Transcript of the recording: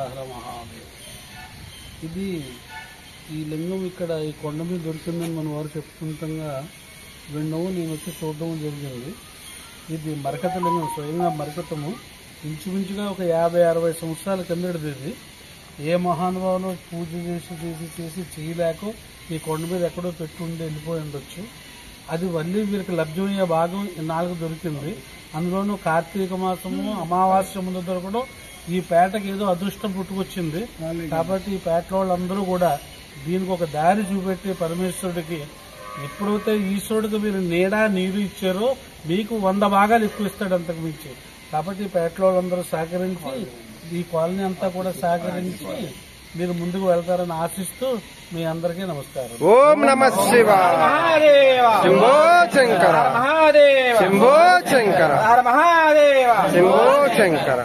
హర మహాదేవ్. ఇది ఈ లింగం ఇక్కడ ఈ కొండ మీద దొరికిందని మన వారు చెప్పుకుంటంగా విన్నాము. నేను వచ్చి చూడడం జరిగింది. ఇది మరకత లింగం, స్వయంగా మరకతము. ఇంచుమించుగా ఒక 50-60 సంవత్సరాల కిందటిది. ఇది ఏ మహానుభావులు పూజ చేసి చేయలేక ఈ కొండ మీద ఎక్కడో పెట్టుండి వెళ్ళిపోయి ఉండొచ్చు. అది మళ్ళీ వీరికి లభ్యమయ్యే భాగం ఇన్నాళ్ళకు దొరికింది. అందులోనూ కార్తీక మాసము అమావాస్య ముందు దొరకడం ఈ పేటకి ఏదో అదృష్టం పుట్టుకొచ్చింది. కాబట్టి ఈ పేటలో వాళ్ళందరూ కూడా దీనికి ఒక దారి చూపెట్టి పరమేశ్వరుడికి ఎప్పుడైతే ఈశ్వరుడికి మీరు నీరు ఇచ్చారో మీకు 100 భాగాలు ఎక్కువ ఇస్తాడు అంతకు మించి. కాబట్టి ఈ పేటలో వాళ్ళందరూ సహకరించి ఈ కాలనీ అంతా కూడా సహకరించి మీరు ముందుకు వెళ్తారని ఆశిస్తూ మీ అందరికీ నమస్కారం. ఓం నమః శివాయ. శంభో శంకర. శంభో శంకర. శంభో శంకర.